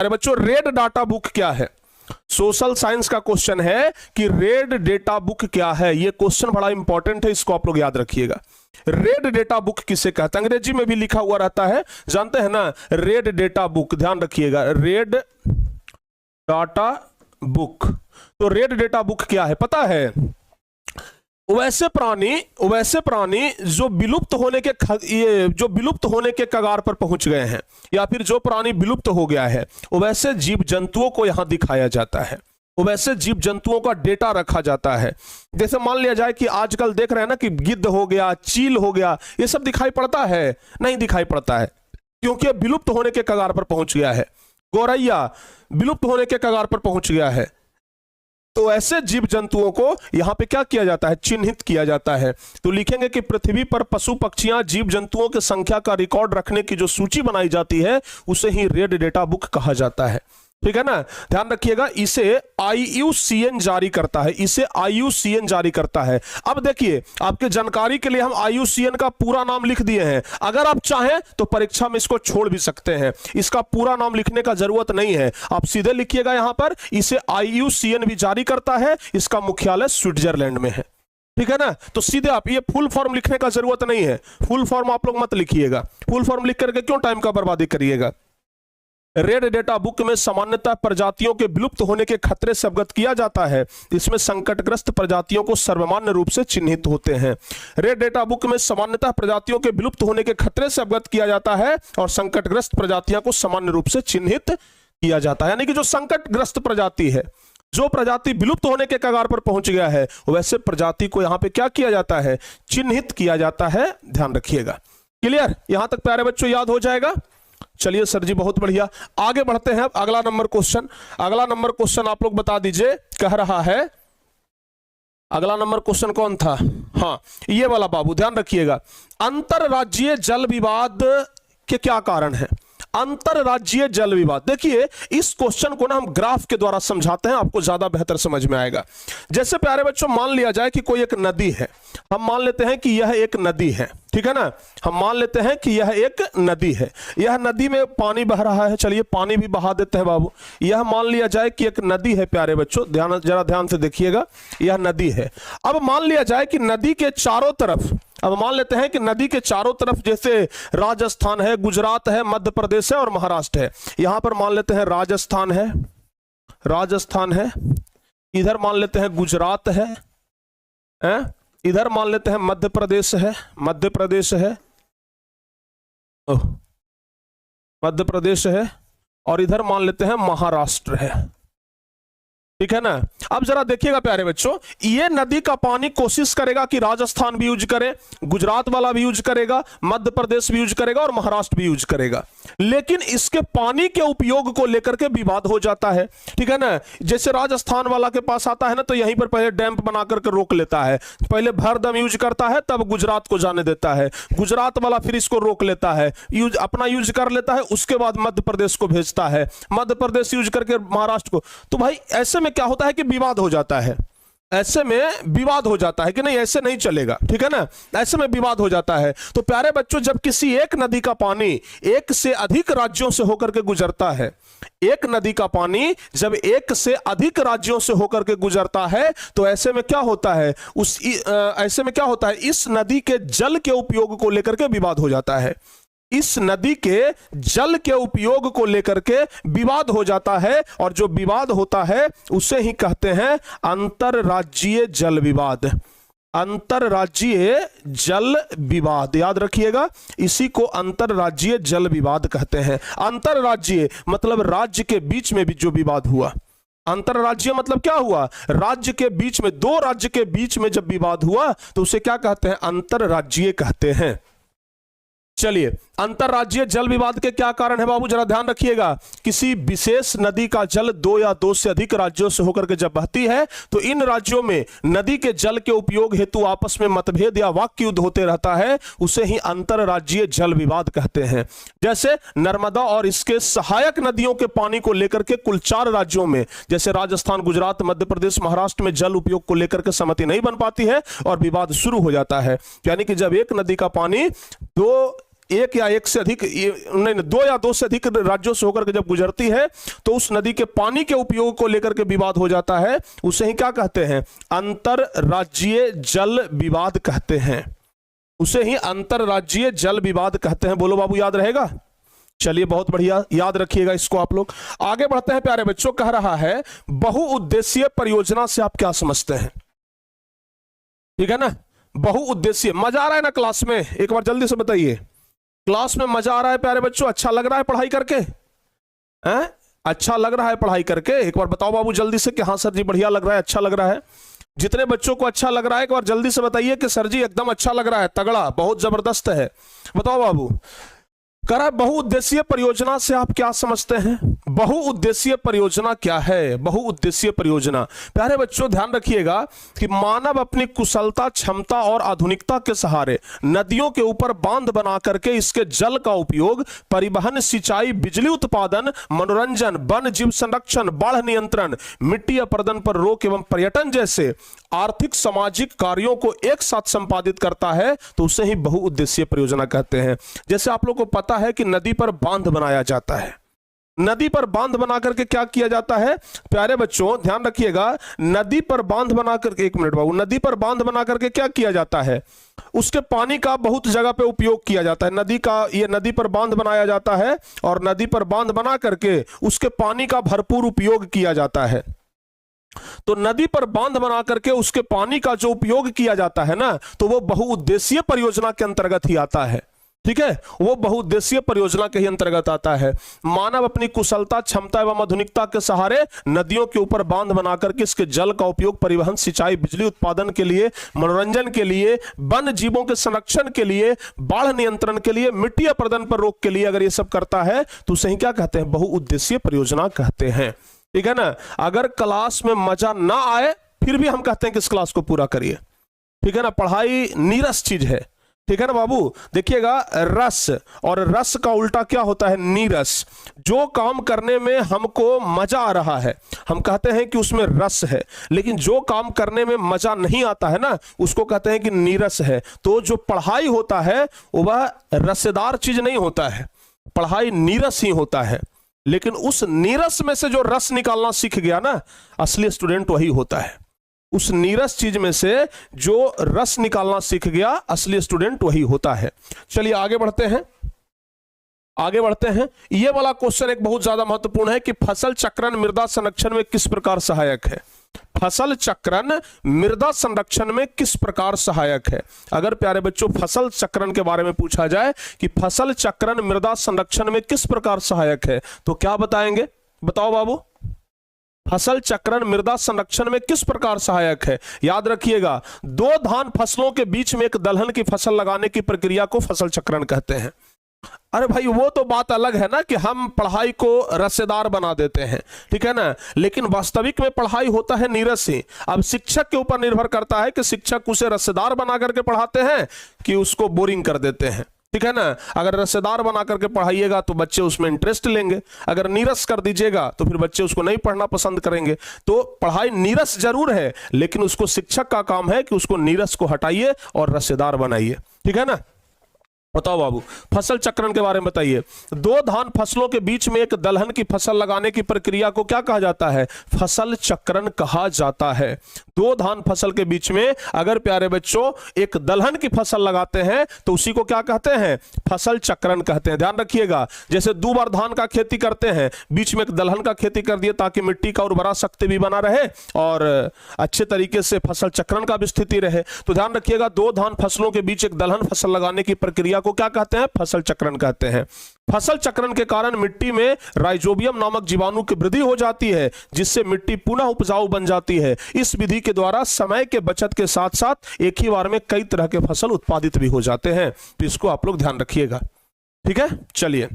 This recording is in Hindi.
अरे बच्चों रेड डाटा बुक क्या है? सोशल साइंस का क्वेश्चन है कि रेड डेटा बुक क्या है। यह क्वेश्चन बड़ा इंपॉर्टेंट है, इसको आप लोग याद रखिएगा। रेड डेटा बुक किसे कहते हैं? अंग्रेजी में भी लिखा हुआ रहता है, जानते हैं ना, रेड डेटा बुक। ध्यान रखिएगा, रेड डाटा बुक। तो रेड डेटा बुक क्या है पता है? वैसे प्राणी जो विलुप्त होने के कगार पर पहुंच गए हैं, या फिर जो प्राणी विलुप्त हो गया है, वैसे जीव जंतुओं को यहां दिखाया जाता है, वैसे जीव जंतुओं का डेटा रखा जाता है। जैसे मान लिया जाए कि आजकल देख रहे हैं ना कि गिद्ध हो गया, चील हो गया, ये सब दिखाई पड़ता है? नहीं दिखाई पड़ता है, क्योंकि विलुप्त होने के कगार पर पहुंच गया है। गौरैया विलुप्त होने के कगार पर पहुंच गया है। तो ऐसे जीव जंतुओं को यहां पे क्या किया जाता है? चिन्हित किया जाता है। तो लिखेंगे कि पृथ्वी पर पशु पक्षियां जीव जंतुओं की संख्या का रिकॉर्ड रखने की जो सूची बनाई जाती है, उसे ही रेड डेटा बुक कहा जाता है। ठीक है ना, ध्यान रखिएगा। इसे IUCN जारी करता है, इसे IUCN जारी करता है। अब देखिए, आपके जानकारी के लिए हम IUCN का पूरा नाम लिख दिए हैं। अगर आप चाहें तो परीक्षा में इसको छोड़ भी सकते हैं, इसका पूरा नाम लिखने का जरूरत नहीं है। आप सीधे लिखिएगा यहां पर, इसे IUCN भी जारी करता है, इसका मुख्यालय स्विट्जरलैंड में है। ठीक है ना, तो सीधे आप ये फुल फॉर्म लिखने का जरूरत नहीं है, फुल फॉर्म आप लोग मत लिखिएगा। फुल फॉर्म लिख करके क्यों टाइम का बर्बादी करिएगा। रेड डेटा बुक में सामान्यतः प्रजातियों के विलुप्त होने के खतरे से अवगत किया जाता है। इसमें संकटग्रस्त प्रजातियों को सर्वमान्य रूप से चिन्हित होते हैं। रेड डेटा बुक में सामान्यतः प्रजातियों के विलुप्त होने के खतरे से अवगत किया जाता है और संकटग्रस्त प्रजातियों को सामान्य रूप से चिन्हित किया जाता है। यानी कि जो संकटग्रस्त प्रजाति है, जो प्रजाति विलुप्त होने के कगार पर पहुंच गया है, वैसे प्रजाति को यहां पे क्या किया जाता है? चिन्हित किया जाता है। ध्यान रखिएगा। क्लियर? यहां तक प्यारे बच्चों याद हो जाएगा। चलिए सर जी, बहुत बढ़िया। आगे बढ़ते हैं। अगला नंबर क्वेश्चन आप लोग बता दीजिए। कह रहा है, अगला नंबर क्वेश्चन कौन था? हाँ, ये वाला बाबू, ध्यान रखिएगा। अंतरराज्यीय जल विवाद के क्या कारण है? अंतरराज्यीय जल विवाद। देखिए, इस क्वेश्चन को ना हम ग्राफ के द्वारा समझाते हैं, आपको ज्यादा बेहतर समझ में आएगा। जैसे प्यारे बच्चों, मान लिया जाए कि कोई एक नदी है। हम मान लेते हैं कि यह एक नदी है। ठीक है ना, हम मान लेते हैं कि यह एक नदी है। यह नदी में पानी बह रहा है। चलिए पानी भी बहा देते हैं बाबू। यह मान लिया जाए कि एक नदी है प्यारे बच्चों, जरा ध्यान से देखिएगा। यह नदी है। अब मान लिया जाए कि नदी के चारों तरफ, अब मान लेते हैं कि नदी के चारों तरफ जैसे राजस्थान है, गुजरात है, मध्य प्रदेश है और महाराष्ट्र है। यहां पर मान लेते हैं राजस्थान है, इधर मान लेते हैं गुजरात है, इधर मान लेते हैं मध्य प्रदेश है, मध्य प्रदेश है, और इधर मान लेते हैं महाराष्ट्र है। ठीक है ना। अब जरा देखिएगा प्यारे बच्चों, ये नदी का पानी कोशिश करेगा कि राजस्थान भी यूज करे, गुजरात वाला भी यूज करेगा, मध्य प्रदेश भी यूज करेगा और महाराष्ट्र भी यूज करेगा। लेकिन इसके पानी के उपयोग को लेकर के विवाद हो जाता है। ठीक है ना, जैसे राजस्थान वाला के पास आता है ना, तो यहीं पर पहले डैम बना करके रोक लेता है, पहले भर दम यूज करता है, तब गुजरात को जाने देता है। गुजरात वाला फिर इसको रोक लेता है, अपना यूज कर लेता है, उसके बाद मध्य प्रदेश को भेजता है, मध्य प्रदेश यूज करके महाराष्ट्र को। तो भाई ऐसे में क्या होता है कि विवाद हो जाता है, ऐसे में विवाद हो जाता है कि नहीं, ऐसे नहीं चलेगा। ठीक है ना, ऐसे में विवाद हो जाता है। तो प्यारे बच्चों, जब किसी एक नदी का पानी एक से अधिक राज्यों से होकर के गुजरता है, एक नदी का पानी जब एक से अधिक राज्यों से होकर के गुजरता है, तो ऐसे में क्या होता है, ऐसे में क्या होता है, इस नदी के जल के उपयोग को लेकर के विवाद हो जाता है। इस नदी के जल के उपयोग को लेकर के विवाद हो जाता है, और जो विवाद होता है उसे ही कहते हैं अंतरराज्यीय जल विवाद। अंतरराज्यीय जल विवाद, याद रखिएगा, इसी को अंतरराज्यीय जल विवाद कहते हैं। अंतरराज्यीय मतलब राज्य के बीच में भी जो विवाद हुआ। अंतरराज्यीय मतलब क्या हुआ? राज्य के बीच में, दो राज्य के बीच में जब विवाद हुआ तो उसे क्या कहते हैं? अंतरराज्यीय कहते हैं। चलिए, अंतरराज्यीय जल विवाद के क्या कारण है बाबू, जरा ध्यान रखिएगा। किसी विशेष नदी का जल दो या दो से अधिक राज्यों से होकर के जब बहती है, तो इन राज्यों में नदी के जल के उपयोग हेतु आपस में मतभेद या वाक्य युद्ध होते रहता है, उसे ही अंतरराज्यीय जल विवाद कहते हैं। जैसे नर्मदा और इसके सहायक नदियों के पानी को लेकर के कुल 4 राज्यों में, जैसे राजस्थान, गुजरात, मध्य प्रदेश, महाराष्ट्र में जल उपयोग को लेकर के सहमति नहीं बन पाती है और विवाद शुरू हो जाता है। यानी कि जब एक नदी का पानी दो एक या एक से अधिक नहीं, दो या दो से अधिक राज्यों से होकर के जब गुजरती है तो उस नदी के पानी के उपयोग को लेकर के विवाद हो जाता है, उसे ही क्या कहते हैं? अंतरराज्यीय जल विवाद कहते हैं। उसे ही अंतरराज्यीय जल विवाद कहते हैं। बोलो बाबू, याद रहेगा? चलिए बहुत बढ़िया, याद रखिएगा इसको आप लोग। आगे बढ़ते हैं प्यारे बच्चों। कह रहा है बहुउद्देशीय परियोजना से आप क्या समझते हैं? ठीक है ना, बहुउद्देशीय। मजा आ रहा है ना क्लास में? एक बार जल्दी से बताइए, क्लास में मजा आ रहा है प्यारे बच्चों? अच्छा लग रहा है पढ़ाई करके? हैं? अच्छा लग रहा है पढ़ाई करके? एक बार बताओ बाबू जल्दी से कि हाँ सर जी बढ़िया लग रहा है, अच्छा लग रहा है। जितने बच्चों को अच्छा लग रहा है एक बार जल्दी से बताइए कि सर जी एकदम अच्छा लग रहा है, तगड़ा, बहुत जबरदस्त है। बताओ बाबू। कह रहा है बहुउद्देशीय परियोजना से आप क्या समझते हैं? बहुउद्देशीय परियोजना क्या है? बहुउद्देशीय परियोजना प्यारे बच्चों ध्यान रखिएगा कि मानव अपनी कुशलता, क्षमता और आधुनिकता के सहारे नदियों के ऊपर बांध बना करके इसके जल का उपयोग परिवहन, सिंचाई, बिजली उत्पादन, मनोरंजन, वन जीव संरक्षण, बाढ़ नियंत्रण, मिट्टी अपरदन पर रोक एवं पर्यटन जैसे आर्थिक सामाजिक कार्यों को एक साथ संपादित करता है, तो उसे ही बहुउद्देशीय परियोजना कहते हैं। जैसे आप लोग को पता है कि नदी पर बांध बनाया जाता है। नदी पर बांध बना करके क्या किया जाता है प्यारे बच्चों? ध्यान रखिएगा, नदी पर बांध बना करके, एक मिनट बाबू, नदी पर बांध बना करके क्या किया जाता है? उसके पानी का बहुत जगह पे उपयोग किया जाता है। नदी का, ये नदी पर बांध बनाया जाता है और नदी पर बांध बना करके उसके पानी का भरपूर उपयोग किया जाता है। तो नदी पर बांध बना करके उसके पानी का जो उपयोग किया जाता है ना, तो वो बहुउद्देशीय परियोजना के अंतर्गत ही आता है। ठीक है, वो बहुउद्देशीय परियोजना के ही अंतर्गत आता है। मानव अपनी कुशलता, क्षमता एवं आधुनिकता के सहारे नदियों के ऊपर बांध बनाकर के इसके जल का उपयोग परिवहन, सिंचाई, बिजली उत्पादन के लिए, मनोरंजन के लिए, वन जीवों के संरक्षण के लिए, बाढ़ नियंत्रण के लिए, मिट्टी अपरदन पर रोक के लिए अगर ये सब करता है तो उसे ही क्या कहते हैं? बहुउद्देशीय परियोजना कहते हैं। ठीक है ना। अगर क्लास में मजा ना आए फिर भी हम कहते हैं कि इस क्लास को पूरा करिए। ठीक है ना, पढ़ाई नीरस चीज है। ठीक है ना बाबू। देखिएगा, रस, और रस का उल्टा क्या होता है? नीरस। जो काम करने में हमको मजा आ रहा है हम कहते हैं कि उसमें रस है, लेकिन जो काम करने में मजा नहीं आता है ना, उसको कहते हैं कि नीरस है। तो जो पढ़ाई होता है वह रसेदार चीज नहीं होता है, पढ़ाई नीरस ही होता है। लेकिन उस नीरस में से जो रस निकालना सीख गया ना, असली स्टूडेंट वही होता है। उस नीरस चीज में से जो रस निकालना सीख गया, असली स्टूडेंट वही होता है। चलिए आगे बढ़ते हैं, आगे बढ़ते हैं। यह वाला क्वेश्चन एक बहुत ज्यादा महत्वपूर्ण है कि फसल चक्रण मृदा संरक्षण में किस प्रकार सहायक है? फसल चक्रण मृदा संरक्षण में किस प्रकार सहायक है? अगर प्यारे बच्चों फसल चक्रण के बारे में पूछा जाए कि फसल चक्रण मृदा संरक्षण में किस प्रकार सहायक है, तो क्या बताएंगे? बताओ बाबू। फसल चक्रण मृदा संरक्षण में किस प्रकार सहायक है? याद रखिएगा, दो धान फसलों के बीच में एक दलहन की फसल लगाने की प्रक्रिया को फसल चक्रण कहते हैं। अरे भाई वो तो बात अलग है ना कि हम पढ़ाई को रसेदार बना देते हैं, ठीक है ना, लेकिन वास्तविक में पढ़ाई होता है नीरस ही। अब शिक्षक के ऊपर निर्भर करता है कि शिक्षक उसे रसेदार बना करके पढ़ाते हैं कि उसको बोरिंग कर देते हैं। ठीक है ना। अगर रसेदार बना करके पढ़ाइएगा तो बच्चे उसमें इंटरेस्ट लेंगे, अगर नीरस कर दीजिएगा तो फिर बच्चे उसको नहीं पढ़ना पसंद करेंगे। तो पढ़ाई नीरस जरूर है, लेकिन उसको शिक्षक का काम है कि उसको नीरस को हटाइए और रसेदार बनाइए। ठीक है ना। बताओ बाबू, फसल चक्रण के बारे में बताइए। दो धान फसलों के बीच में एक दलहन की फसल लगाने की प्रक्रिया को क्या कहा जाता है? फसल चक्रण कहा जाता है। दो धान फसल के बीच में अगर प्यारे बच्चों एक दलहन की फसल लगाते हैं तो उसी को क्या कहते हैं? फसल चक्रण कहते हैं। ध्यान रखिएगा, जैसे 2 बार धान का खेती करते हैं, बीच में एक दलहन का खेती कर दिए ताकि मिट्टी का उर्वरा शक्ति भी बना रहे और अच्छे तरीके से फसल चक्रण का भी स्थिति रहे। तो ध्यान रखिएगा, 2 धान फसलों के बीच एक दलहन फसल लगाने की प्रक्रिया को क्या कहते हैं? फसल चक्रण कहते हैं। फसल चक्रण के कारण मिट्टी में राइजोबियम नामक जीवाणु की वृद्धि हो जाती है, जिससे मिट्टी पुनः उपजाऊ बन जाती है। इस विधि के द्वारा समय के बचत के साथ साथ एक ही बार में कई तरह के फसल उत्पादित भी हो जाते हैं। तो इसको आप लोग ध्यान रखिएगा। ठीक है, चलिए।